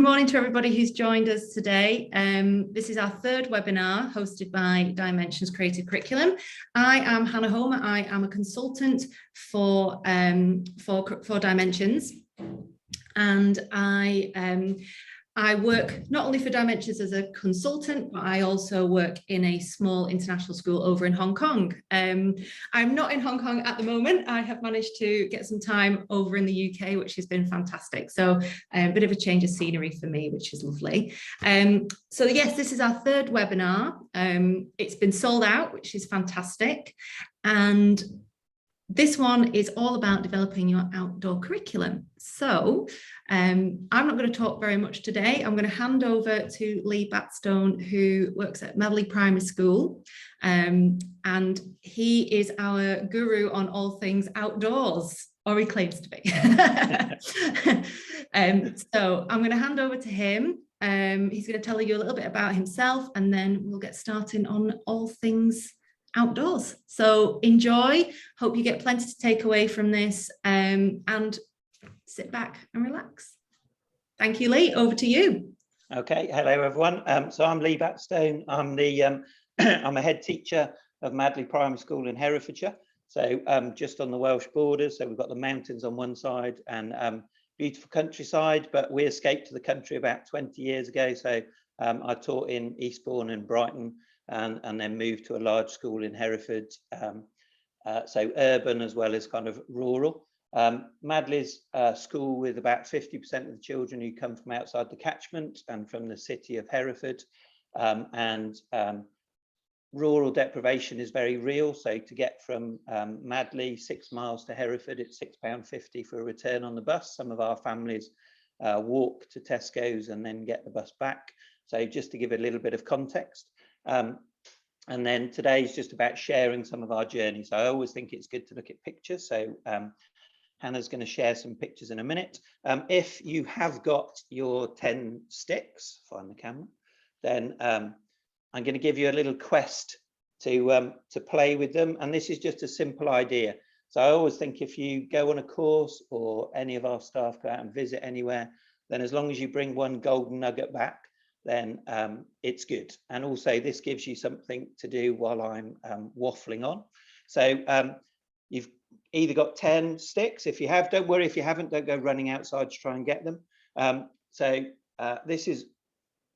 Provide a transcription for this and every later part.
morning to everybody who's joined us today. This is our third webinar hosted by Dimensions Creative Curriculum. I am Hannah Homer. I am a consultant for Dimensions, and I work not only for Dimensions as a consultant, but I also work in a small international school over in Hong Kong. I'm not in Hong Kong at the moment. I have managed to get some time over in the UK, which has been fantastic. So a bit of a change of scenery for me, which is lovely. So yes, this is our third webinar. It's been sold out, which is fantastic. And this one is all about developing your outdoor curriculum. So I'm not going to talk very much today. I'm going to hand over to Lee Batstone, who works at Madley Primary School. And he is our guru on all things outdoors, or he claims to be. So I'm going to hand over to him. He's going to tell you a little bit about himself, and then we'll get started on all things outdoors. So enjoy, hope you get plenty to take away from this, and sit back and relax. Thank you, Lee, over to you. Okay, hello everyone. So I'm Lee Batstone. I'm the I'm a head teacher of Madley Primary School in Herefordshire, so just on the Welsh borders. So we've got the mountains on one side and beautiful countryside, but we escaped to the country about 20 years ago. So I taught in Eastbourne and Brighton, and then moved to a large school in Hereford, so urban as well as kind of rural. Madley's a school with about 50% of the children who come from outside the catchment and from the city of Hereford, and rural deprivation is very real. So to get from Madley 6 miles to Hereford, it's £6.50 for a return on the bus. Some of our families walk to Tesco's and then get the bus back. So just to give a little bit of context. And then today is just about sharing some of our journeys. So I always think it's good to look at pictures. So Hannah's going to share some pictures in a minute. If you have got your 10 sticks, find the camera, then I'm going to give you a little quest to play with them. And this is just a simple idea. So I always think if you go on a course or any of our staff go out and visit anywhere, then as long as you bring one golden nugget back, then it's good. And also this gives you something to do while I'm waffling on. So you've either got 10 sticks. If you have, don't worry. If you haven't, don't go running outside to try and get them. So this is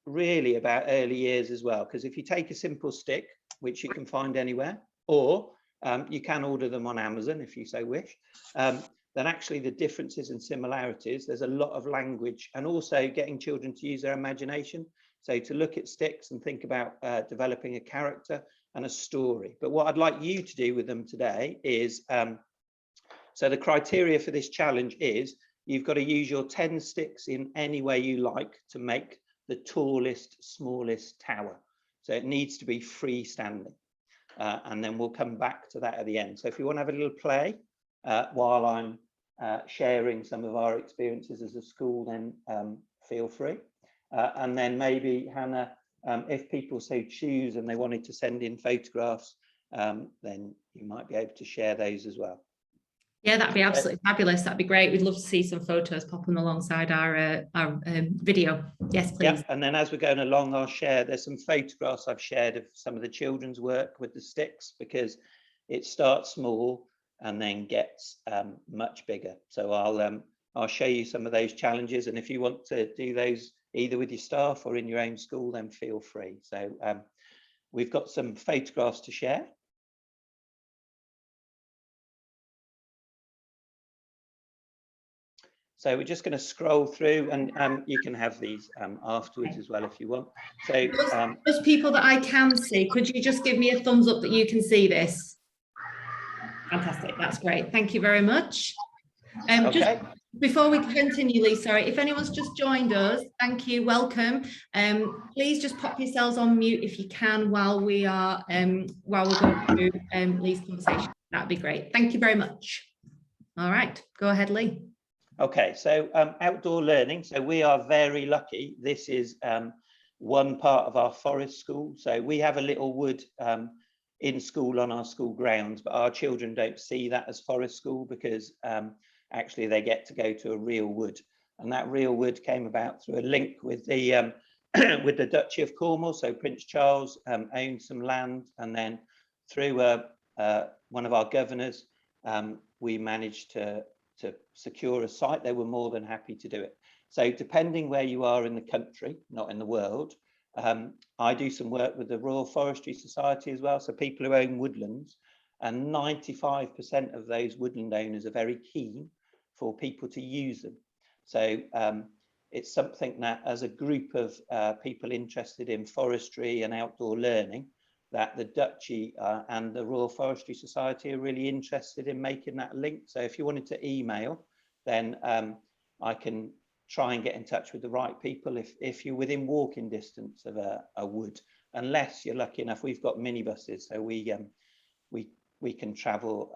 really about early years as well, because if you take a simple stick, which you can find anywhere, or you can order them on Amazon if you so wish, then actually the differences and similarities, there's a lot of language, and also getting children to use their imagination. So to look at sticks and think about developing a character and a story. But what I'd like you to do with them today is, so the criteria for this challenge is you've got to use your 10 sticks in any way you like to make the tallest, smallest tower. So it needs to be freestanding. And then we'll come back to that at the end. So if you want to have a little play, while I'm sharing some of our experiences as a school, then feel free. And then maybe, Hannah, if people so choose and they wanted to send in photographs, then you might be able to share those as well. Yeah, that'd be absolutely fabulous. That'd be great. We'd love to see some photos popping alongside our video. Yes, please. Yeah, and then as we're going along, I'll share, there's some photographs I've shared of some of the children's work with the sticks, because it starts small and then gets much bigger. So I'll show you some of those challenges, and if you want to do those either with your staff or in your own school, then feel free. So we've got some photographs to share. So we're just going to scroll through, and you can have these afterwards as well if you want. So those people that I can see, could you just give me a thumbs up that you can see this? Fantastic, that's great. Thank you very much. Okay. Just before we continue, Lee, sorry, if anyone's just joined us, thank you, welcome. Please just pop yourselves on mute if you can while we're going through Lee's conversation. That'd be great. Thank you very much. All right, go ahead, Lee. Okay, so outdoor learning. So we are very lucky. This is one part of our forest school. So we have a little wood in school on our school grounds, but our children don't see that as forest school because actually they get to go to a real wood. And that real wood came about through a link with the with the Duchy of Cornwall. So Prince Charles owned some land, and then through one of our governors, we managed to secure a site. They were more than happy to do it. So depending where you are in the country, not in the world, I do some work with the Royal Forestry Society as well. So people who own woodlands, and 95% of those woodland owners are very keen for people to use them. So it's something that, as a group of people interested in forestry and outdoor learning, that the Duchy and the Royal Forestry Society are really interested in making that link. So if you wanted to email, then I can try and get in touch with the right people if you're within walking distance of a wood, unless you're lucky enough. We've got minibuses, so we can travel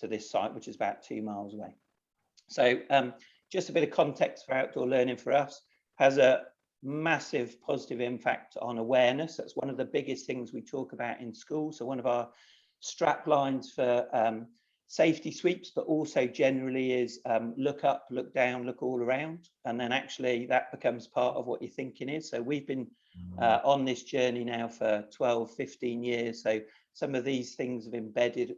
to this site, which is about 2 miles away. So just a bit of context for outdoor learning for us. Has a massive positive impact on awareness. That's one of the biggest things we talk about in school. So one of our strap lines for safety sweeps, but also generally is look up, look down, look all around. And then actually that becomes part of what your thinking is. So we've been on this journey now for 12, 15 years. So some of these things have embedded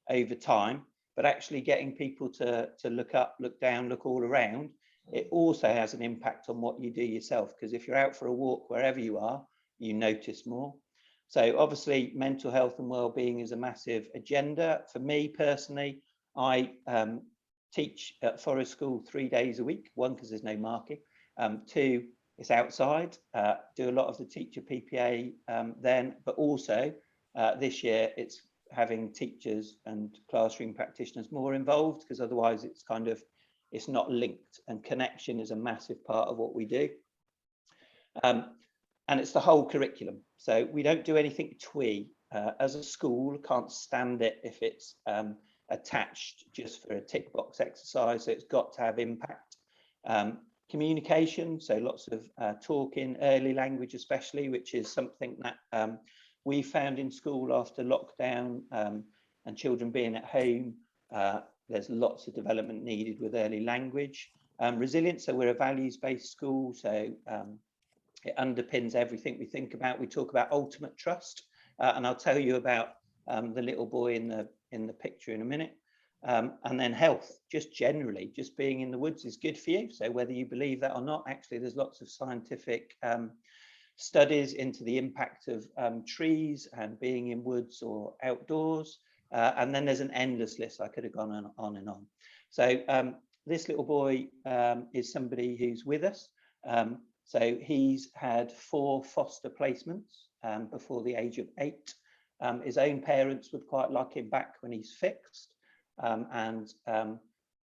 over time, but actually getting people to look up, look down, look all around, it also has an impact on what you do yourself, because if you're out for a walk wherever you are, you notice more. So obviously mental health and well-being is a massive agenda. For me personally, I teach at Forest School 3 days a week. 1, because there's no marking. 2, it's outside. Do a lot of the teacher PPA then, but also this year it's having teachers and classroom practitioners more involved, because otherwise it's not linked, and connection is a massive part of what we do. And it's the whole curriculum. So we don't do anything twee. As a school, can't stand it if it's attached just for a tick box exercise. So it's got to have impact. Communication, so lots of talking, early language especially, which is something that we found in school after lockdown and children being at home. There's lots of development needed with early language. Resilience, so we're a values-based school, so it underpins everything we think about. We talk about ultimate trust, and I'll tell you about the little boy in the picture in a minute. And then health, just generally, just being in the woods is good for you. So whether you believe that or not, actually there's lots of scientific studies into the impact of trees and being in woods or outdoors. And then there's an endless list. I could have gone on and on. So this little boy is somebody who's with us. So he's had 4 foster placements before the age of 8. His own parents would quite like him back when he's fixed. And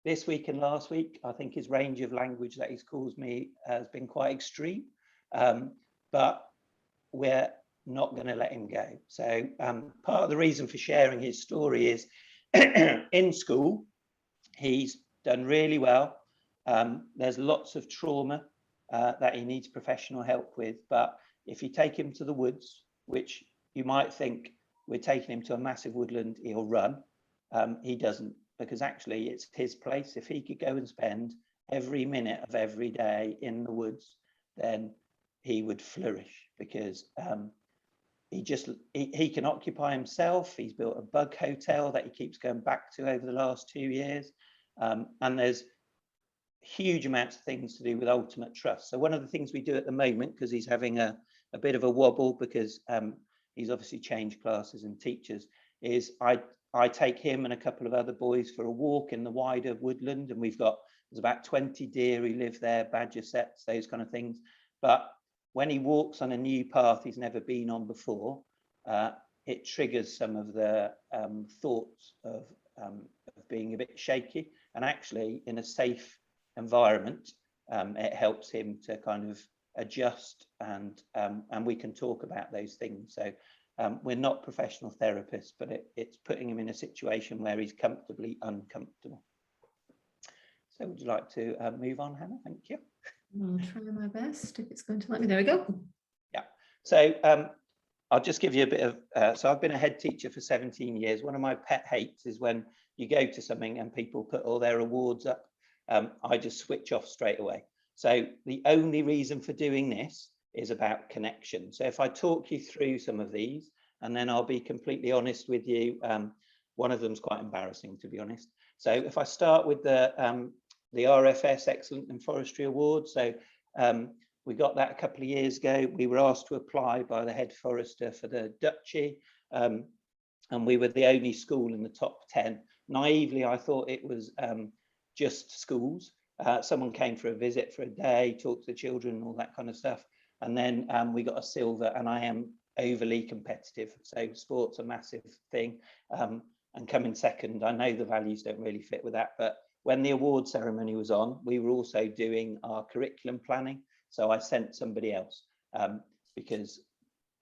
this week and last week, I think his range of language that he's called me has been quite extreme. But we're not going to let him go. So part of the reason for sharing his story is in school, he's done really well. There's lots of trauma that he needs professional help with. But if you take him to the woods, which you might think we're taking him to a massive woodland, he'll run. He doesn't, because actually it's his place. If he could go and spend every minute of every day in the woods, then he would flourish, because he can occupy himself. He's built a bug hotel that he keeps going back to over the last 2 years. And there's huge amounts of things to do with ultimate trust. So one of the things we do at the moment, because he's having a bit of a wobble, because he's obviously changed classes and teachers, is I take him and a couple of other boys for a walk in the wider woodland, and there's about 20 deer who live there, badger sets, those kind of things. But when he walks on a new path he's never been on before, it triggers some of the thoughts of being a bit shaky. And actually, in a safe environment, it helps him to kind of adjust, and we can talk about those things. So we're not professional therapists, but it's putting him in a situation where he's comfortably uncomfortable. So would you like to move on, Hannah? Thank you. I'll try my best if it's going to let me. There we go. Yeah. So I'll just give you a bit of, so I've been a head teacher for 17 years. One of my pet hates is when you go to something and people put all their awards up I just switch off straight away. So the only reason for doing this is about connection. So if I talk you through some of these, and then I'll be completely honest with you, one of them's quite embarrassing, to be honest. So if I start with the RFS Excellent in Forestry Award. So we got that a couple of years ago. We were asked to apply by the head forester for the Duchy, and we were the only school in the top 10. Naively, I thought it was just schools. Someone came for a visit for a day, talked to the children, all that kind of stuff. And then we got a silver, and I am overly competitive. So sport's a massive thing. And coming second, I know the values don't really fit with that, but when the award ceremony was on, we were also doing our curriculum planning. So I sent somebody else because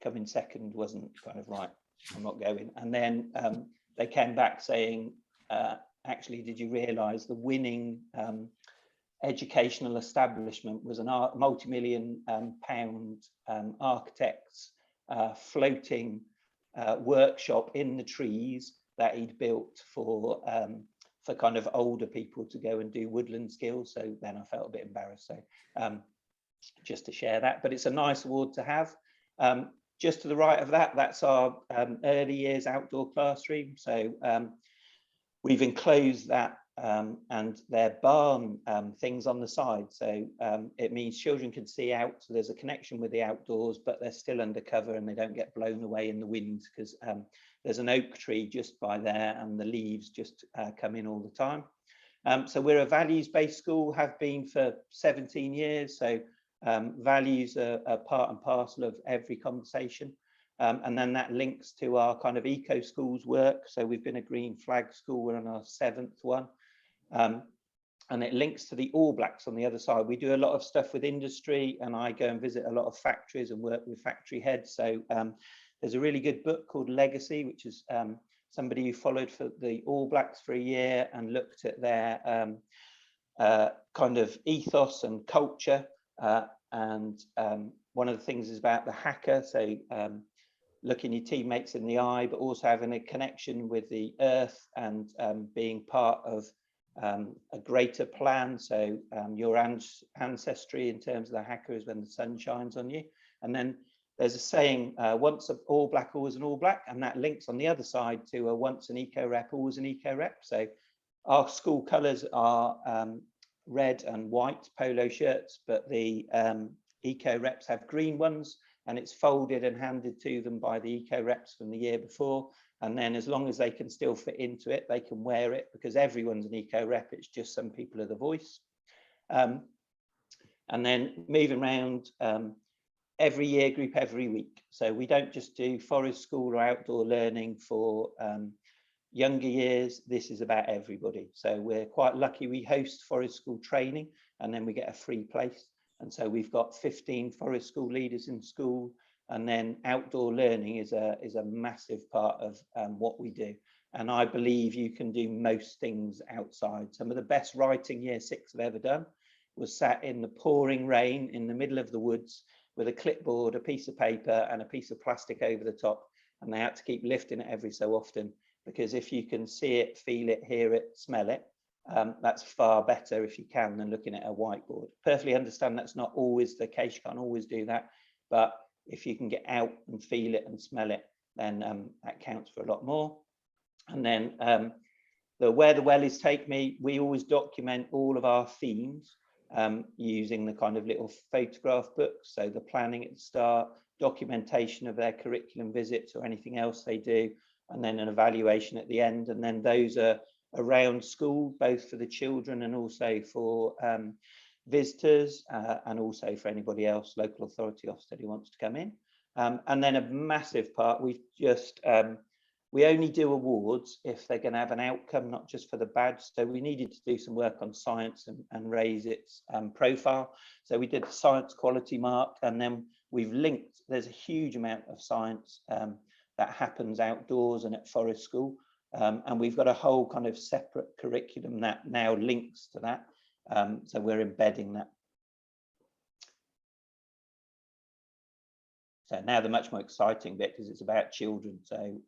coming second wasn't kind of right. I'm not going. And then they came back saying, actually, did you realise the winning educational establishment was a multi-million pound architect's floating workshop in the trees that he'd built for kind of older people to go and do woodland skills. So then I felt a bit embarrassed. So just to share that, but it's a nice award to have. Just to the right of that, that's our early years outdoor classroom. So we've enclosed that and they're barn things on the side. So it means children can see out. So there's a connection with the outdoors, but they're still under cover and they don't get blown away in the wind because there's an oak tree just by there and the leaves just come in all the time. So we're a values-based school, have been for 17 years. So values are part and parcel of every conversation. And then that links to our kind of eco schools work. So we've been a green flag school, we're on our 7th one. And it links to the All Blacks on the other side. We do a lot of stuff with industry and I go and visit a lot of factories and work with factory heads. So there's a really good book called Legacy, which is somebody who followed for the All Blacks for a year and looked at their kind of ethos and culture. And one of the things is about the hacker. So looking your teammates in the eye, but also having a connection with the earth and being part of a greater plan. So your ancestry in terms of the hacker is when the sun shines on you. And then there's a saying, once an All Black, always an All Black, and that links on the other side to a once an eco rep, always an eco rep. So our school colours are red and white polo shirts, but the eco reps have green ones, and it's folded and handed to them by the eco reps from the year before. And then as long as they can still fit into it, they can wear it because everyone's an eco rep. It's just some people are the voice. And then moving around every year group every week. So we don't just do forest school or outdoor learning for younger years. This is about everybody. So we're quite lucky. We host forest school training and then we get a free place. And so we've got 15 forest school leaders in school. And then outdoor learning is a massive part of what we do. And I believe you can do most things outside. Some of the best writing year 6 I've ever done was sat in the pouring rain in the middle of the woods with a clipboard, a piece of paper and a piece of plastic over the top. And they had to keep lifting it every so often, because if you can see it, feel it, hear it, smell it, that's far better if you can than looking at a whiteboard. Perfectly understand that's not always the case, you can't always do that. But if you can get out and feel it and smell it, then that counts for a lot more. And then where the wellies take me, we always document all of our themes using the kind of little photograph books. So the planning at the start, documentation of their curriculum visits or anything else they do, and then an evaluation at the end. And then those are around school, both for the children and also for visitors and also for anybody else, local authority officer who wants to come in. And then a massive part, we only do awards if they're going to have an outcome, not just for the badge. So we needed to do some work on science and raise its profile. So we did the science quality mark, and then we've linked, there's a huge amount of science that happens outdoors and at forest school. And we've got a whole kind of separate curriculum that now links to that. So we're embedding that. So now the much more exciting bit, because it's about children. So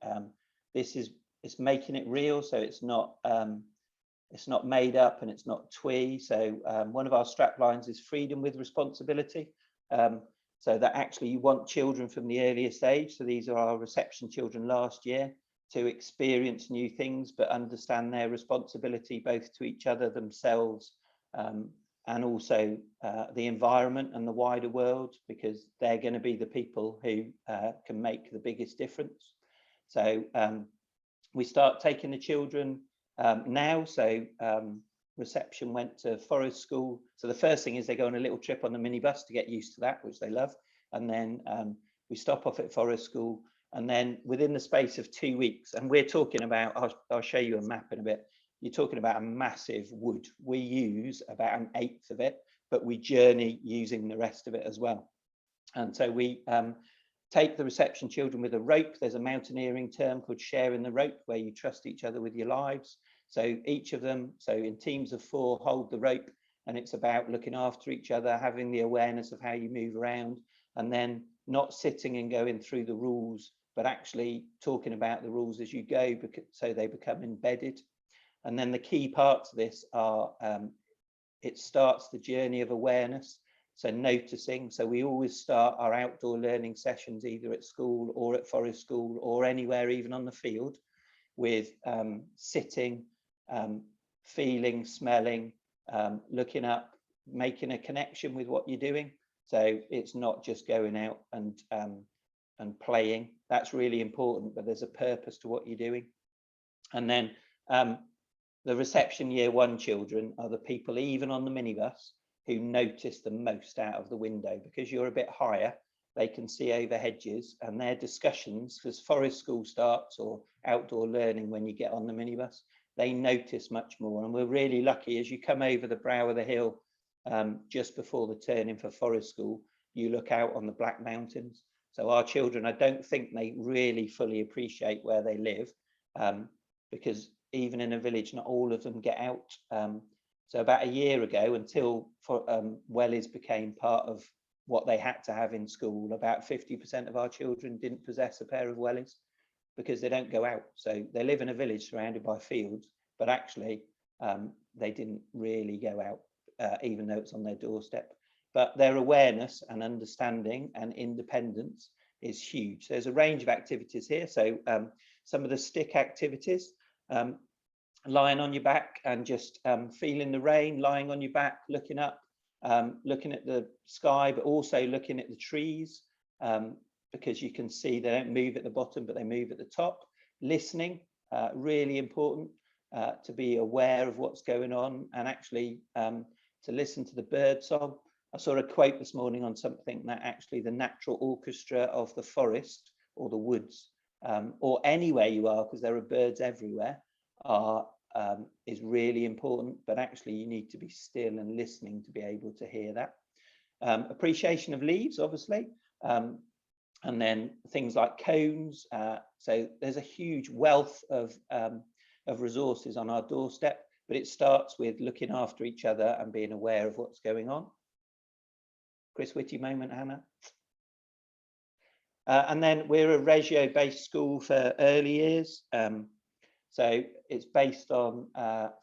it's making it real. So it's not it's not made up and it's not twee. So one of our strap lines is freedom with responsibility. So that actually you want children from the earliest age, so these are our reception children last year, to experience new things but understand their responsibility both to each other, themselves, and also the environment and the wider world, because they're going to be the people who can make the biggest difference. So we start taking the children now. So reception went to Forest School. So the first thing is they go on a little trip on the minibus to get used to that, which they love. And then we stop off at Forest School. And then within the space of 2 weeks, and we're talking about, I'll show you a map in a bit. You're talking about a massive wood. We use about 1/8 of it, but we journey using the rest of it as well. And so we take the reception children with a rope. There's a mountaineering term called sharing the rope, where you trust each other with your lives. So each of them, so in teams of 4, hold the rope, and it's about looking after each other, having the awareness of how you move around, and then not sitting and going through the rules, but actually talking about the rules as you go, so they become embedded. And then the key parts of this are, it starts the journey of awareness. So noticing, so we always start our outdoor learning sessions either at school or at Forest School or anywhere, even on the field, with sitting, feeling, smelling, looking up, making a connection with what you're doing. So it's not just going out and playing. That's really important, but there's a purpose to what you're doing. And then the reception year 1 children are the people, even on the minibus, who notice the most out of the window, because you're a bit higher. They can see over hedges, and their discussions, because Forest School starts, or outdoor learning, when you get on the minibus, they notice much more. And we're really lucky, as you come over the brow of the hill, just before the turning for Forest School, you look out on the Black Mountains. So our children, I don't think they really fully appreciate where they live, because even in a village, not all of them get out. So about a year ago, until wellies became part of what they had to have in school, about 50% of our children didn't possess a pair of wellies, because they don't go out. So they live in a village surrounded by fields, but actually they didn't really go out, even though it's on their doorstep. But their awareness and understanding and independence is huge. There's a range of activities here. So some of the stick activities, lying on your back and just feeling the rain, lying on your back, looking up, looking at the sky, but also looking at the trees, because you can see they don't move at the bottom, but they move at the top. Listening, really important, to be aware of what's going on, and actually to listen to the bird song. I saw a quote this morning on something that actually the natural orchestra of the forest or the woods, or anywhere you are, because there are birds everywhere, is really important, but actually you need to be still and listening to be able to hear that. Appreciation of leaves, obviously, and then things like cones. So there's a huge wealth of resources on our doorstep, but it starts with looking after each other and being aware of what's going on. Chris Whitty moment, Hannah. And then we're a Reggio-based school for early years. So it's based on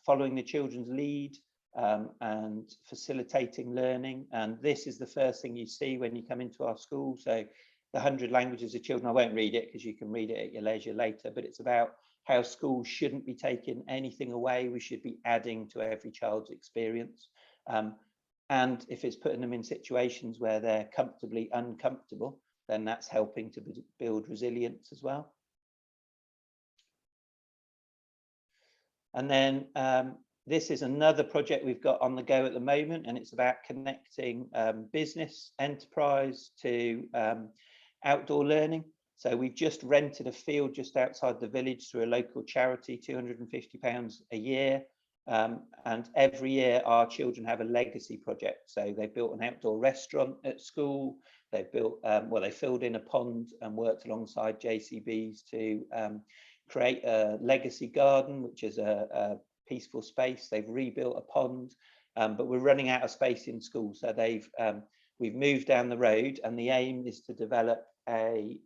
following the children's lead and facilitating learning. And this is the first thing you see when you come into our school. So the 100 languages of children, I won't read it because you can read it at your leisure later, but it's about how schools shouldn't be taking anything away. We should be adding to every child's experience. And if it's putting them in situations where they're comfortably uncomfortable, then that's helping to build resilience as well. And then this is another project we've got on the go at the moment, and it's about connecting business, enterprise to outdoor learning. So we've just rented a field just outside the village through a local charity, £250 a year. And every year our children have a legacy project. So they built an outdoor restaurant at school. They built, well, they filled in a pond and worked alongside JCBs to create a legacy garden, which is a peaceful space. They've rebuilt a pond, but we're running out of space in school. So we've moved down the road, and the aim is to develop a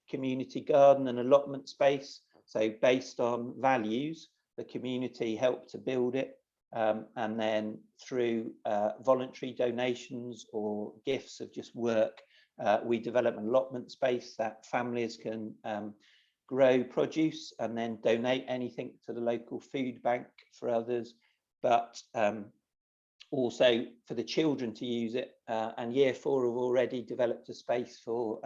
community garden and allotment space. So based on values, the community help to build it. And then through voluntary donations or gifts of just work, we develop an allotment space that families can grow produce and then donate anything to the local food bank for others, but also for the children to use it. And Year 4 have already developed a space for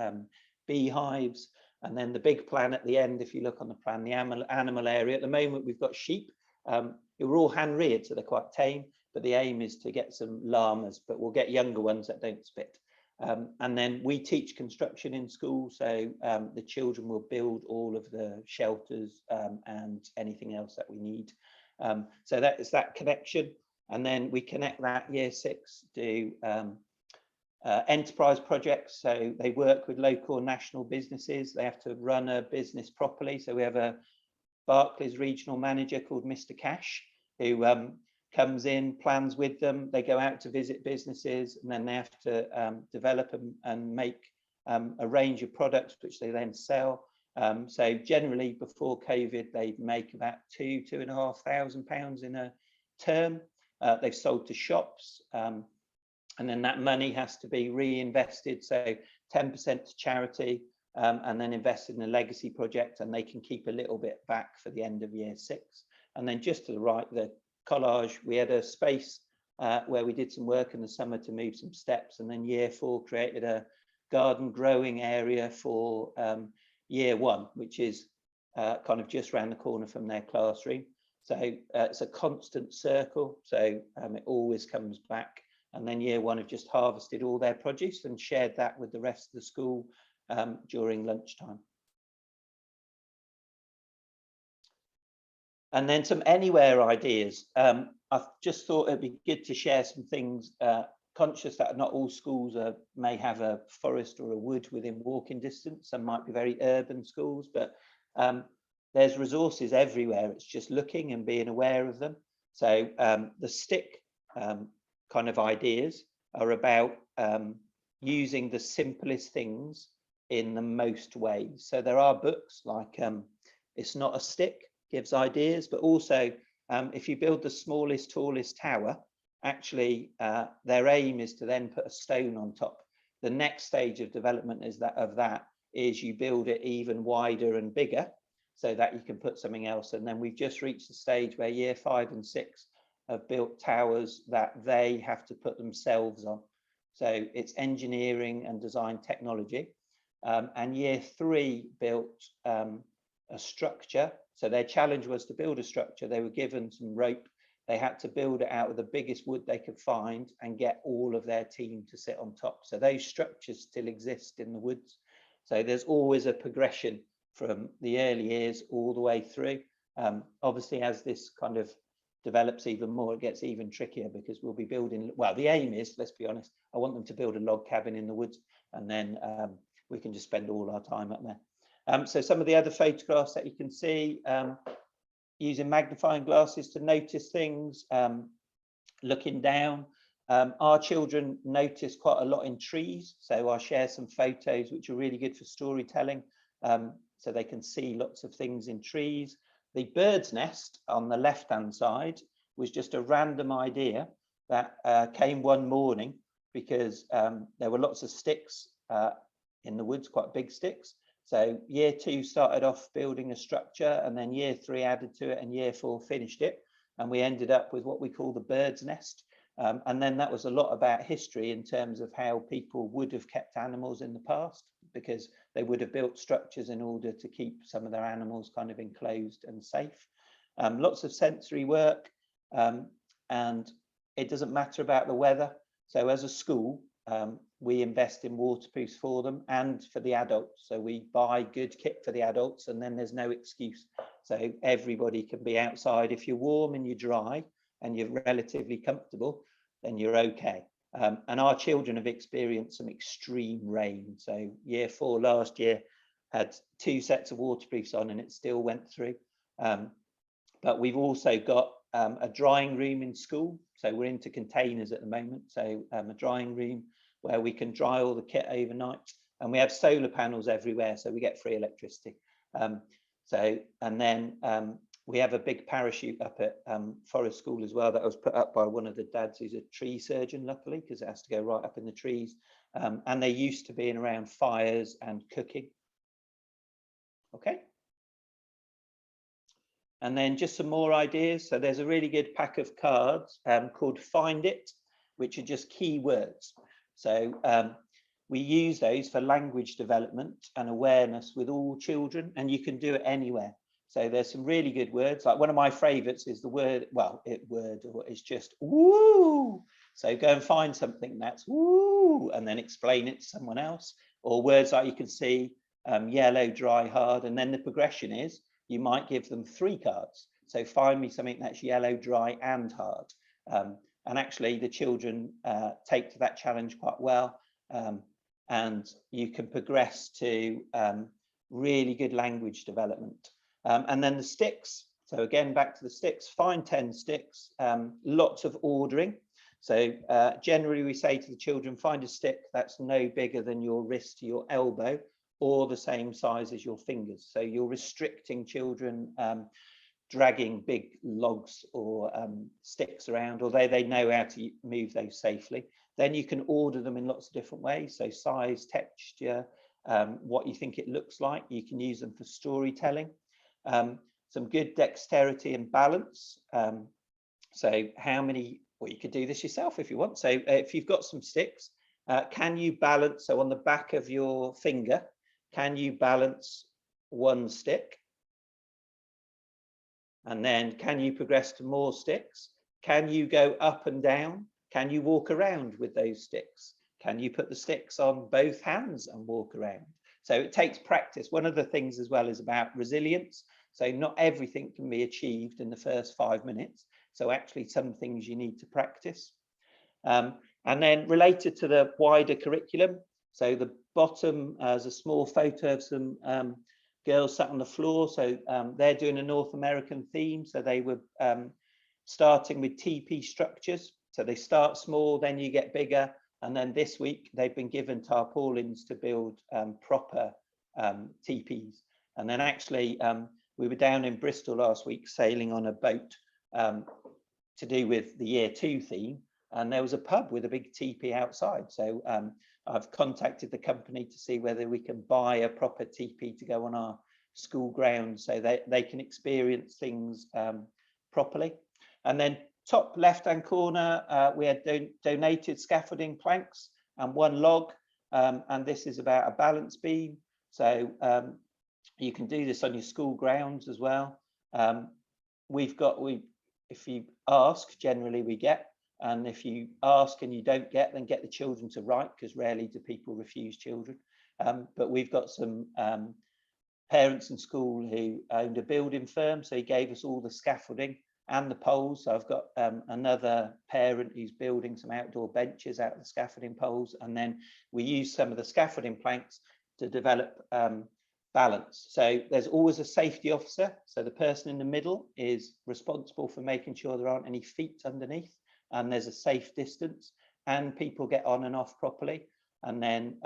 beehives. And then the big plan at the end, if you look on the plan, the animal area, at the moment we've got sheep. They were all hand reared, so they're quite tame, but the aim is to get some llamas, but we'll get younger ones that don't spit. And then we teach construction in school, so the children will build all of the shelters and anything else that we need. So that is that connection. And then we connect that Year 6 to enterprise projects. So they work with local and national businesses. They have to run a business properly. So we have a Barclays regional manager called Mr. Cash, who comes in, plans with them. They go out to visit businesses, and then they have to develop and make a range of products which they then sell. So generally before COVID, they make about £2,500 in a term. They've sold to shops, and then that money has to be reinvested. So 10% to charity, and then invested in a legacy project, and they can keep a little bit back for the end of Year 6. And then just to the right, the collage, we had a space where we did some work in the summer to move some steps, and then Year 4 created a garden growing area for Year 1, which is kind of just around the corner from their classroom. So it's a constant circle, so it always comes back. And then Year 1 have just harvested all their produce and shared that with the rest of the school during lunchtime. And then some anywhere ideas. I've just thought it'd be good to share some things, conscious that not all schools may have a forest or a wood within walking distance. Some might be very urban schools, but there's resources everywhere. It's just looking and being aware of them. So the stick kind of ideas are about using the simplest things in the most ways. So there are books like It's Not a Stick, gives ideas, but also if you build the smallest, tallest tower, actually their aim is to then put a stone on top. The next stage of development is you build it even wider and bigger so that you can put something else. And then we've just reached the stage where Year 5 and 6 have built towers that they have to put themselves on. So it's engineering and design technology. And Year 3 built a structure. So their challenge was to build a structure. They were given some rope. They had to build it out of the biggest wood they could find and get all of their team to sit on top. So those structures still exist in the woods. So there's always a progression from the early years all the way through. Obviously, as this kind of develops even more, it gets even trickier because we'll be building, well, the aim is, let's be honest, I want them to build a log cabin in the woods, and then we can just spend all our time up there. So some of the other photographs that you can see, using magnifying glasses to notice things, looking down. Our children notice quite a lot in trees, so I'll share some photos which are really good for storytelling, so they can see lots of things in trees. The bird's nest on the left-hand side was just a random idea that came one morning because there were lots of sticks in the woods, quite big sticks. So Year 2 started off building a structure, and then Year 3 added to it, and Year 4 finished it. And we ended up with what we call the bird's nest. And then that was a lot about history in terms of how people would have kept animals in the past, because they would have built structures in order to keep some of their animals kind of enclosed and safe. Lots of sensory work, and it doesn't matter about the weather. So as a school, we invest in waterproofs for them and for the adults. So we buy good kit for the adults, and then there's no excuse. So everybody can be outside. If you're warm and you're dry and you're relatively comfortable, then you're okay. And our children have experienced some extreme rain. So Year 4 last year had 2 sets of waterproofs on, and it still went through. But we've also got a drying room in school. So we're into containers at the moment. So a drying room where we can dry all the kit overnight. And we have solar panels everywhere, so we get free electricity. And then We have a big parachute up at Forest School as well that was put up by one of the dads who's a tree surgeon, luckily, because it has to go right up in the trees. And they're used to being around fires and cooking. Okay. And then just some more ideas. So there's a really good pack of cards called Find It, which are just keywords. So we use those for language development and awareness with all children, and you can do it anywhere. So there's some really good words. Like one of my favorites is the word, well, or it's just woo. So go and find something that's woo, and then explain it to someone else. Or words like you can see, yellow, dry, hard. And then the progression is you might give them 3 cards. So find me something that's yellow, dry, and hard. And actually the children take to that challenge quite well. And you can progress to really good language development. And then the sticks. So again, back to the sticks, find 10 sticks, lots of ordering. So generally we say to the children, find a stick that's no bigger than your wrist to your elbow or the same size as your fingers. So you're restricting children dragging big logs or sticks around, although they know how to move those safely. Then you can order them in lots of different ways. So size, texture, what you think it looks like. You can use them for storytelling. Some good dexterity and balance. So how many, well, you could do this yourself if you want. So if you've got some sticks, can you balance, so on the back of your finger, can you balance 1 stick? And then can you progress to more sticks? Can you go up and down? Can you walk around with those sticks? Can you put the sticks on both hands and walk around? So it takes practice. One of the things as well is about resilience. So not everything can be achieved in the first 5 minutes. So actually some things you need to practice. And then related to the wider curriculum. So the bottom is a small photo of some girls sat on the floor. So they're doing a North American theme. So they were starting with TP structures. So they start small, then you get bigger. And then this week they've been given tarpaulins to build proper TPs. And then actually we were down in Bristol last week sailing on a boat to do with the year 2 theme. And there was a pub with a big TP outside. So I've contacted the company to see whether we can buy a proper TP to go on our school grounds so that they can experience things properly. And then top left-hand corner, we had donated scaffolding planks and 1 log. And this is about a balance beam. So you can do this on your school grounds as well. If you ask, generally we get. And if you ask and you don't get, then get the children to write, because rarely do people refuse children. But we've got some parents in school who owned a building firm. So he gave us all the scaffolding and the poles. So I've got another parent who's building some outdoor benches out of the scaffolding poles. And then we use some of the scaffolding planks to develop balance. So there's always a safety officer. So the person in the middle is responsible for making sure there aren't any feet underneath. And there's a safe distance and people get on and off properly. And then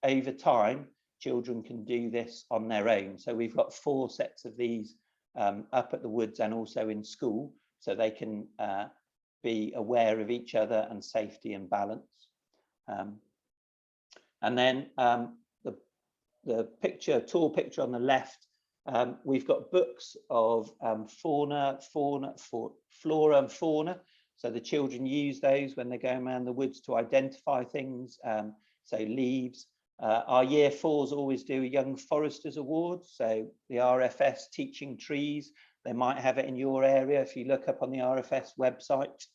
over time, children can do this on their own. So we've got 4 sets of these up at the woods and also in school, so they can be aware of each other and safety and balance. And then the picture, tall picture on the left, we've got books of flora and fauna. So the children use those when they're going around the woods to identify things, so leaves. Our year 4s always do a Young Foresters Award. So the RFS teaching trees, they might have it in your area. If you look up on the RFS website,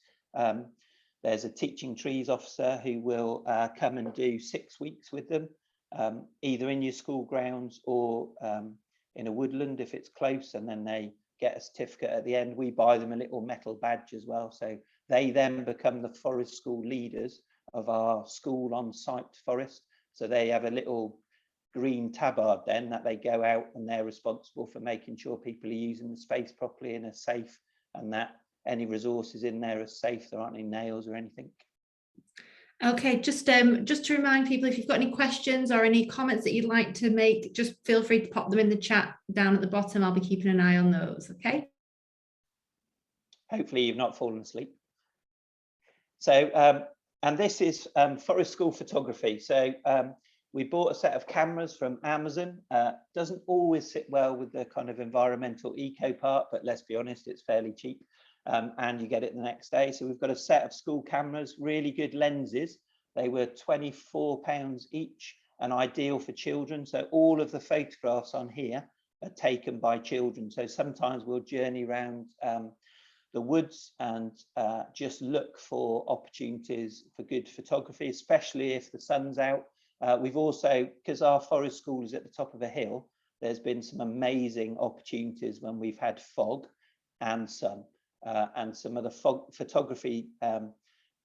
there's a teaching trees officer who will come and do 6 weeks with them, either in your school grounds or in a woodland if it's close, and then they get a certificate at the end. We buy them a little metal badge as well. So they then become the forest school leaders of our school on site forest. So they have a little green tabard then that they go out and they're responsible for making sure people are using the space properly and are safe, and that any resources in there are safe, there aren't any nails or anything. Okay, just to remind people, if you've got any questions or any comments that you'd like to make, just feel free to pop them in the chat down at the bottom. I'll be keeping an eye on those, okay? Hopefully you've not fallen asleep. So, and this is Forest School photography. So we bought a set of cameras from Amazon. Doesn't always sit well with the kind of environmental eco part, but let's be honest, it's fairly cheap. And you get it the next day. So we've got a set of school cameras, really good lenses. They were £24 each and ideal for children. So all of the photographs on here are taken by children. So sometimes we'll journey around the woods and just look for opportunities for good photography, especially if the sun's out. We've also, because our forest school is at the top of a hill, there's been some amazing opportunities when we've had fog and sun. And some of the photography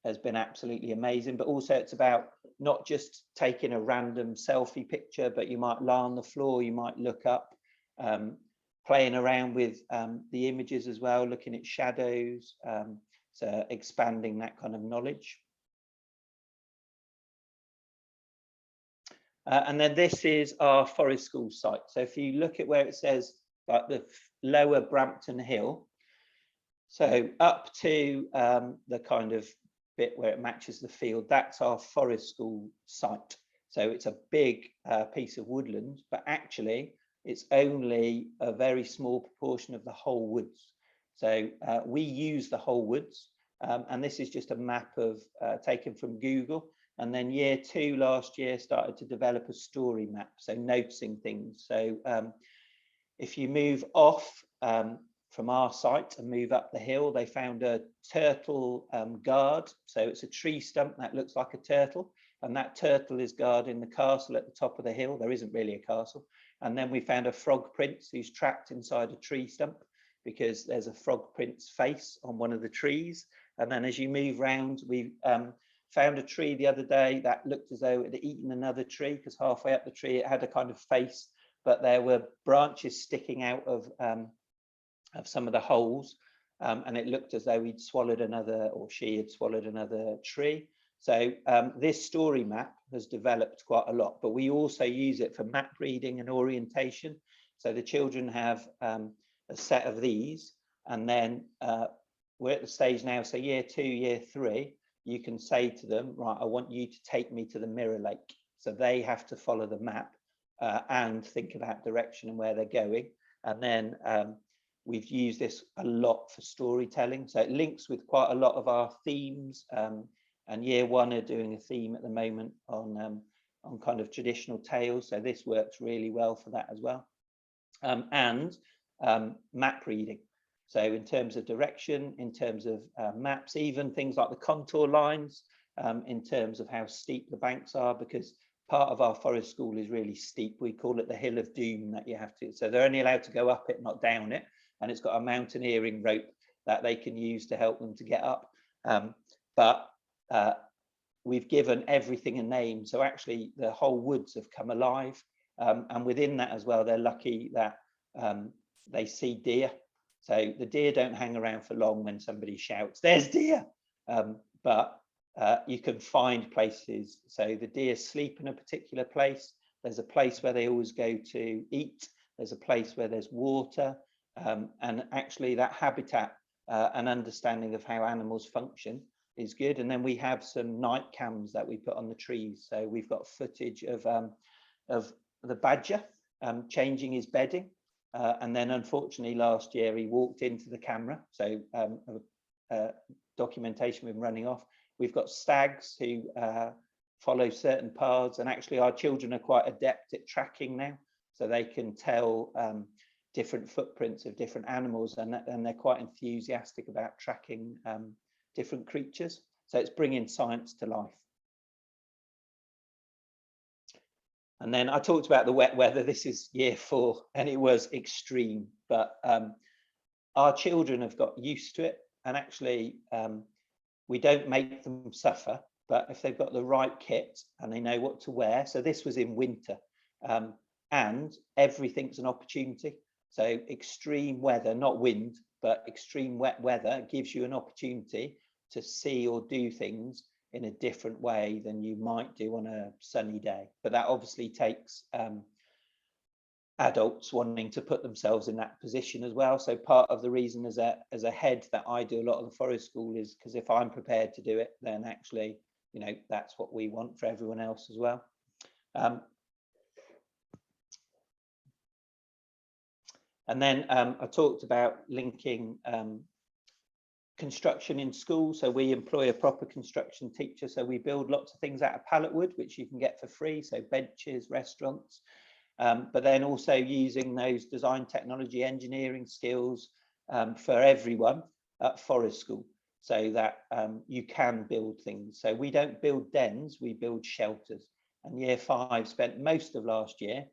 has been absolutely amazing, but also it's about not just taking a random selfie picture, but you might lie on the floor, you might look up, playing around with the images as well, looking at shadows, so expanding that kind of knowledge. And then this is our forest school site. So if you look at where it says like the lower Brampton Hill, so up to the kind of bit where it matches the field, that's our forest school site. So it's a big piece of woodland, but actually it's only a very small proportion of the whole woods. So we use the whole woods, and this is just a map of taken from Google. And then year 2 last year started to develop a story map, so noticing things. So if you move off from our site and move up the hill, they found a turtle guard. So it's a tree stump that looks like a turtle, and that turtle is guarding the castle at the top of the hill. There isn't really a castle. And then we found a frog prince who's trapped inside a tree stump because there's a frog prince face on one of the trees. And then as you move round, we found a tree the other day that looked as though it had eaten another tree, because halfway up the tree it had a kind of face, but there were branches sticking out of some of the holes, and it looked as though he'd swallowed another, or she had swallowed another tree. So this story map has developed quite a lot, but we also use it for map reading and orientation. So the children have a set of these, and then we're at the stage now, so year 2, year 3, you can say to them, right, I want you to take me to the Mirror Lake. So they have to follow the map and think about direction and where they're going. And then we've used this a lot for storytelling. So it links with quite a lot of our themes. And year 1 are doing a theme at the moment on kind of traditional tales. So this works really well for that as well. And map reading. So in terms of direction, in terms of maps, even things like the contour lines, in terms of how steep the banks are, because part of our forest school is really steep. We call it the Hill of Doom, that you have to, so they're only allowed to go up it, not down it. And it's got a mountaineering rope that they can use to help them to get up. But we've given everything a name. So actually the whole woods have come alive. And within that as well, they're lucky that they see deer. So the deer don't hang around for long when somebody shouts, there's deer. But you can find places. So the deer sleep in a particular place. There's a place where they always go to eat. There's a place where there's water. And actually that habitat and understanding of how animals function is good. And then we have some night cams that we put on the trees. So we've got footage of the badger changing his bedding. And then unfortunately last year he walked into the camera. So documentation of him running off. We've got stags who follow certain paths, and actually our children are quite adept at tracking now. So they can tell different footprints of different animals, and they're quite enthusiastic about tracking different creatures. So it's bringing science to life. And then I talked about the wet weather. This is year 4, and it was extreme, but our children have got used to it. And actually, we don't make them suffer, but if they've got the right kit and they know what to wear. So this was in winter, and everything's an opportunity. So extreme weather, not wind, but extreme wet weather gives you an opportunity to see or do things in a different way than you might do on a sunny day. But that obviously takes adults wanting to put themselves in that position as well. So part of the reason as a head that I do a lot of the forest school is because if I'm prepared to do it, then actually, you know, that's what we want for everyone else as well. And then I talked about linking construction in school. So we employ a proper construction teacher. So we build lots of things out of pallet wood, which you can get for free. So benches, restaurants, but then also using those design, technology, engineering skills for everyone at forest school, so that you can build things. So we don't build dens, we build shelters. And year 5 spent most of last year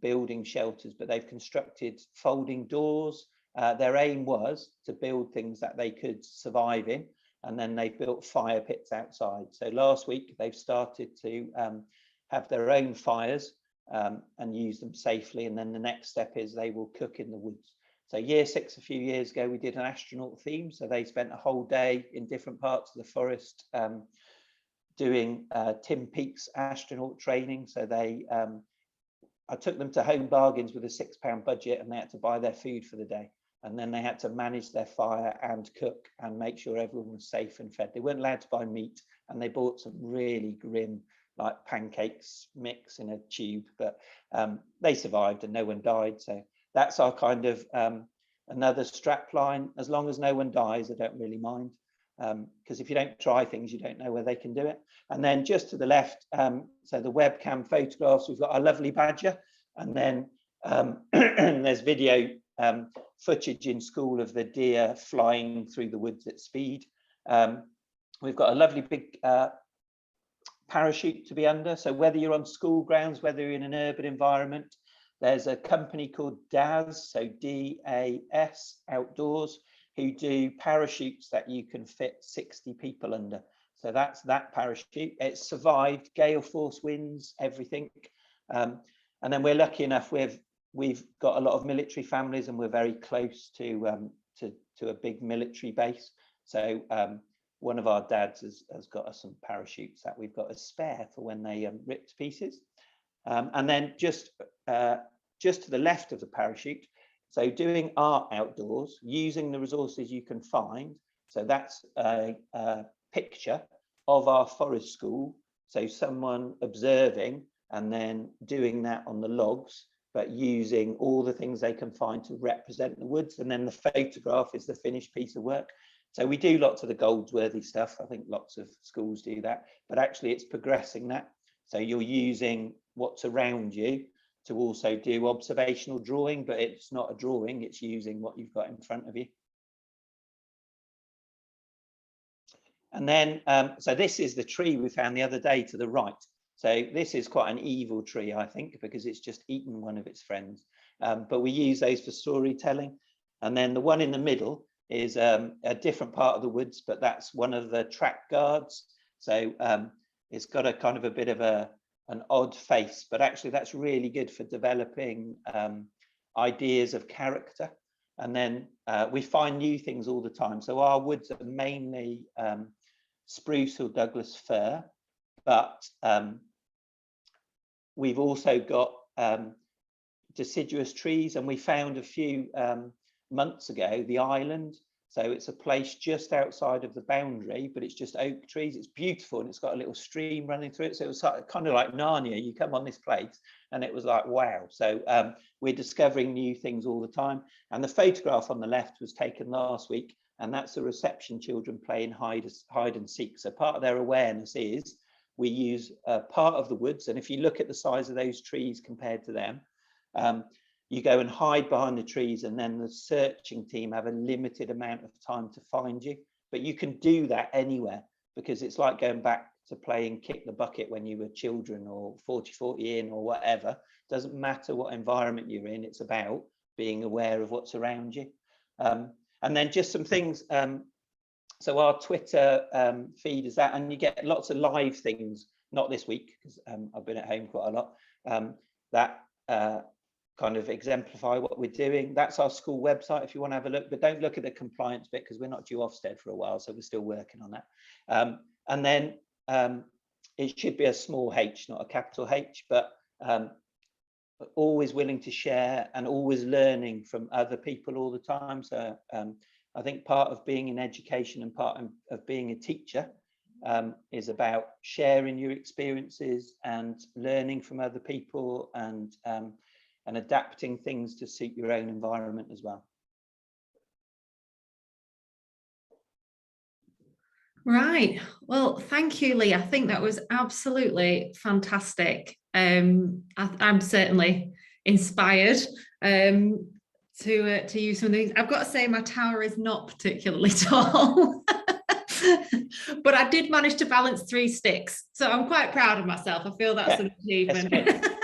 building shelters, but they've constructed folding doors. Their aim was to build things that they could survive in, and then they built fire pits outside. So last week they've started to have their own fires and use them safely, and then the next step is they will cook in the woods. So year 6 a few years ago we did an astronaut theme, so they spent a whole day in different parts of the forest doing Tim Peake's astronaut training. So they I took them to Home Bargains with a £6 budget, and they had to buy their food for the day. And then they had to manage their fire and cook and make sure everyone was safe and fed. They weren't allowed to buy meat, and they bought some really grim, like pancakes mix in a tube, but they survived and no one died. So that's our kind of another strap line. As long as no one dies, I don't really mind, because if you don't try things, you don't know where they can do it. And then just to the left, so the webcam photographs, we've got our lovely badger, and then there's video footage in school of the deer flying through the woods at speed. We've got a lovely big parachute to be under. So whether you're on school grounds, whether you're in an urban environment, there's a company called DAS, so D-A-S Outdoors, who do parachutes that you can fit 60 people under. So that's that parachute. It's survived gale force winds, everything. And then we're lucky enough, we've got a lot of military families, and we're very close to a big military base. So one of our dads has got us some parachutes that we've got as spare for when they rip to pieces. And then just to the left of the parachute, so doing art outdoors, using the resources you can find. So that's a picture of our forest school. So someone observing and then doing that on the logs, but using all the things they can find to represent the woods. And then the photograph is the finished piece of work. So we do lots of the Goldsworthy stuff. I think lots of schools do that, but actually it's progressing that. So you're using what's around you to also do observational drawing, but it's not a drawing, it's using what you've got in front of you. And then, so this is the tree we found the other day to the right. So this is quite an evil tree, I think, because it's just eaten one of its friends. But we use those for storytelling. And then the one in the middle is a different part of the woods, but that's one of the track guards. So it's got a kind of a bit of an odd face, but actually that's really good for developing ideas of character. And then we find new things all the time. So our woods are mainly spruce or Douglas fir, but we've also got deciduous trees, and we found a few months ago the island. So it's a place just outside of the boundary, but it's just oak trees. It's beautiful, and it's got a little stream running through it. So it was kind of like Narnia. You come on this place and it was like, wow. So we're discovering new things all the time. And the photograph on the left was taken last week, and that's the reception children playing hide and seek. So part of their awareness is we use part of the woods. And if you look at the size of those trees compared to them, you go and hide behind the trees, and then the searching team have a limited amount of time to find you. But you can do that anywhere, because it's like going back to playing kick the bucket when you were children, or 40-40 in, or whatever. Doesn't matter what environment you're in, it's about being aware of what's around you. And then just some things. So our Twitter feed is that, and you get lots of live things, not this week, because I've been at home quite a lot, that kind of exemplify what we're doing. That's our school website if you want to have a look, but don't look at the compliance bit because we're not due Ofsted for a while, so we're still working on that. And then it should be a small h, not a capital H, but always willing to share and always learning from other people all the time. So I think part of being in education and part of being a teacher is about sharing your experiences and learning from other people and adapting things to suit your own environment as well. Right. Well, thank you, Lee. I think that was absolutely fantastic. I'm certainly inspired to use some of these. I've got to say my tower is not particularly tall, but I did manage to balance 3 sticks. So I'm quite proud of myself. I feel that's an achievement.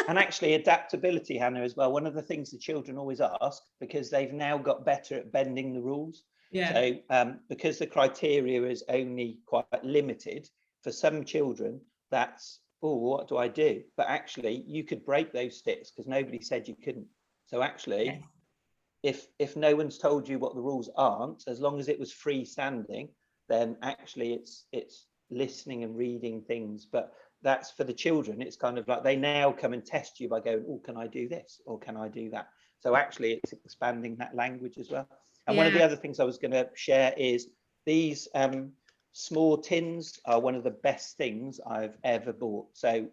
And actually adaptability, Hannah, as well. One of the things the children always ask, because they've now got better at bending the rules. Yeah. So because the criteria is only quite limited, for some children, that's, oh, what do I do? But actually, you could break those sticks because nobody said you couldn't. So actually, if no one's told you what the rules aren't, as long as it was freestanding, then actually it's listening and reading things. But that's for the children. It's kind of like they now come and test you by going, oh, can I do this or can I do that? So actually, it's expanding that language as well. And one of the other things I was going to share is these small tins are one of the best things I've ever bought. So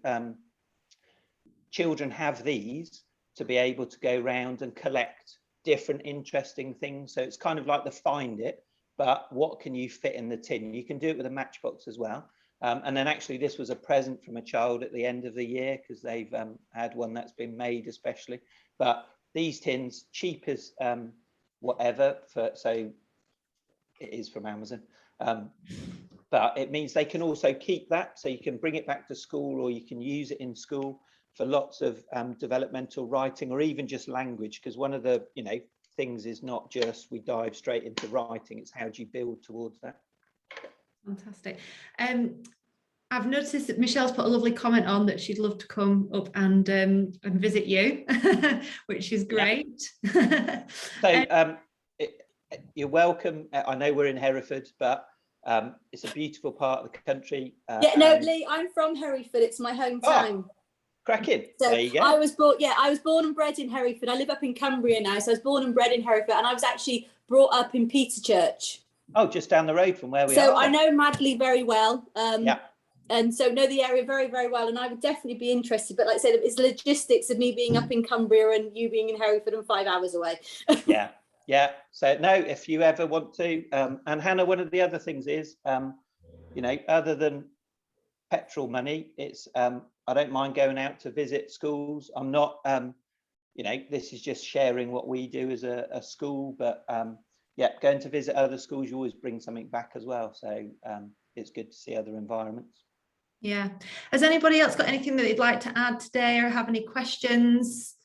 children have these to be able to go around and collect different interesting things. So it's kind of like the find it, but what can you fit in the tin? You can do it with a matchbox as well. And then actually this was a present from a child at the end of the year because they've had one that's been made especially. But these tins, cheap as whatever, so it is from Amazon, but it means they can also keep that, so you can bring it back to school or you can use it in school for lots of developmental writing or even just language, because one of the things is not just we dive straight into writing, it's how do you build towards that. Fantastic. I've noticed that Michelle's put a lovely comment on that she'd love to come up and visit you, which is great. Yeah. So you're welcome. I know we're in Hereford, but it's a beautiful part of the country. Yeah, no, Lee, I'm from Hereford. It's my hometown. Oh, cracking. So there you go. I was born and bred in Hereford. I live up in Cumbria now, so I was born and bred in Hereford, and I was actually brought up in Peterchurch. Oh, just down the road from where we are. So I know Madley very well. Yeah. And so know the area very, very well, and I would definitely be interested. But like I said, it's logistics of me being up in Cumbria and you being in Hereford and 5 hours away. Yeah. So no, if you ever want to, and Hannah, one of the other things is, other than petrol money, it's I don't mind going out to visit schools. I'm not, this is just sharing what we do as a school, but going to visit other schools, you always bring something back as well. So it's good to see other environments. Yeah. Has anybody else got anything that they'd like to add today or have any questions?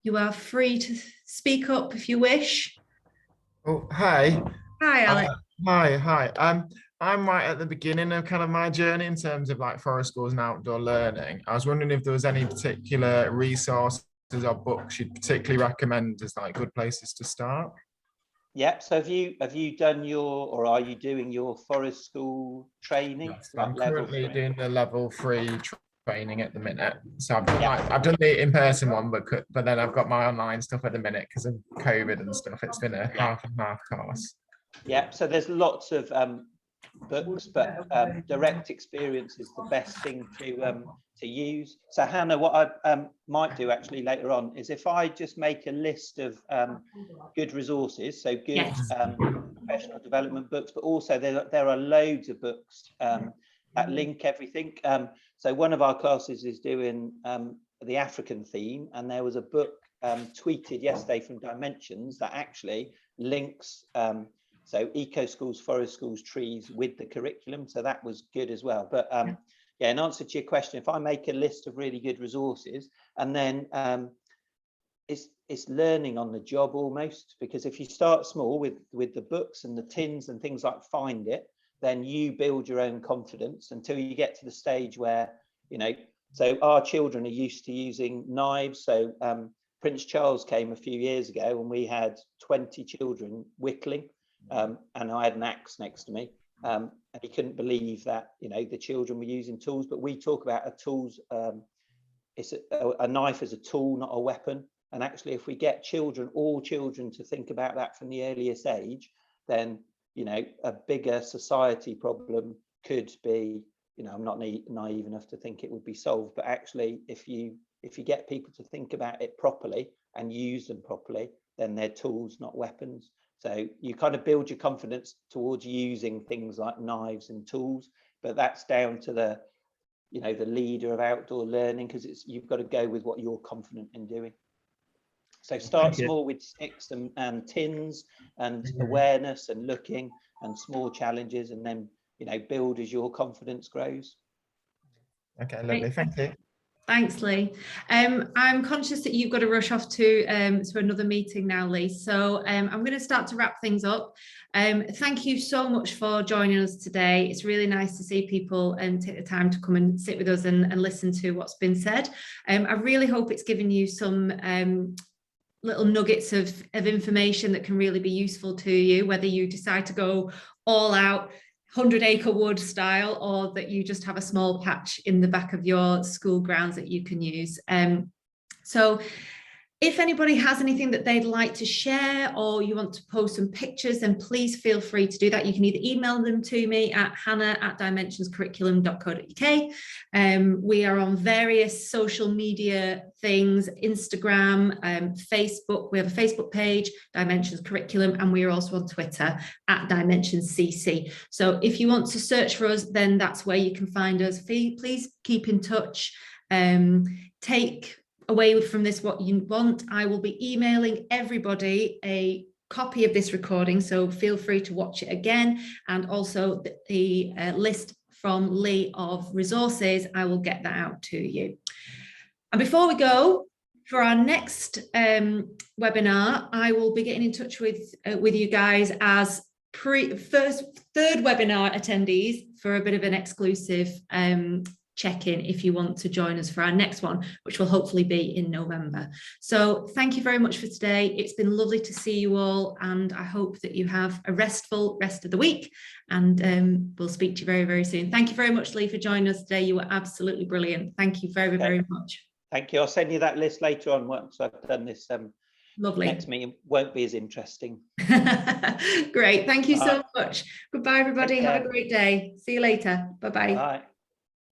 You are free to speak up if you wish. Oh, hi. Hi, Alex. Hi. I'm right at the beginning of kind of my journey in terms of like forest schools and outdoor learning. I was wondering if there was any particular resources or books you'd particularly recommend as like good places to start. Yeah. So have you done or are you doing your forest school training? Yes, I'm currently doing the level 3 training at the minute. So I've done the in-person one, but then I've got my online stuff at the minute because of COVID and stuff. It's been a half and half course. Yeah. So there's lots of books, but direct experience is the best thing to use. So Hannah, what I might do actually later on is if I just make a list of good resources, so good professional development books, but also there are loads of books that link everything. So one of our classes is doing the African theme, and there was a book tweeted yesterday from Dimensions that actually links so eco schools, forest schools, trees with the curriculum. So that was good as well. But in answer to your question, if I make a list of really good resources, and then it's learning on the job almost, because if you start small with the books and the tins and things like Find It, then you build your own confidence until you get to the stage where, so our children are used to using knives. So Prince Charles came a few years ago and we had 20 children whittling. And I had an axe next to me, and he couldn't believe that the children were using tools. But we talk about a tools it's a knife is a tool, not a weapon. And actually, if we get all children to think about that from the earliest age, then, you know, a bigger society problem could be, you know, I'm not naive enough to think it would be solved, but actually, if you get people to think about it properly and use them properly, then they're tools, not weapons. So you kind of build your confidence towards using things like knives and tools, but that's down to the, you know, the leader of outdoor learning, because you've got to go with what you're confident in doing. So start small with sticks and tins and awareness and looking and small challenges, and then, you know, build as your confidence grows. Okay, lovely. Thank you. Thanks, Lee. I'm conscious that you've got to rush off to another meeting now, Lee. So I'm going to start to wrap things up. Thank you so much for joining us today. It's really nice to see people and take the time to come and sit with us and listen to what's been said. I really hope it's given you some little nuggets of information that can really be useful to you, whether you decide to go all out 100-acre wood style, or that you just have a small patch in the back of your school grounds that you can use. So if anybody has anything that they'd like to share, or you want to post some pictures, then please feel free to do that. You can either email them to me at hannah@dimensionscurriculum.co.uk. We are on various social media things, Instagram, Facebook. We have a Facebook page, Dimensions Curriculum, and we are also on Twitter at DimensionsCC. So if you want to search for us, then that's where you can find us. Please keep in touch. Take away from this what you want. I will be emailing everybody a copy of this recording, so feel free to watch it again, and also the list from Lee of resources. I will get that out to you. And before we go, for our next webinar, I will be getting in touch with you guys as third webinar attendees for a bit of an exclusive check-in if you want to join us for our next one, which will hopefully be in November. So thank you very much for today. It's been lovely to see you all, and I hope that you have a restful rest of the week, and we'll speak to you very, very soon. Thank you very much, Lee, for joining us today. You were absolutely brilliant. Thank you very, very much. Thank you. I'll send you that list later on once I've done this. Lovely. Next meeting won't be as interesting. Great. Thank you so much. Goodbye, everybody. Have a great day. See you later. Bye-bye. Bye.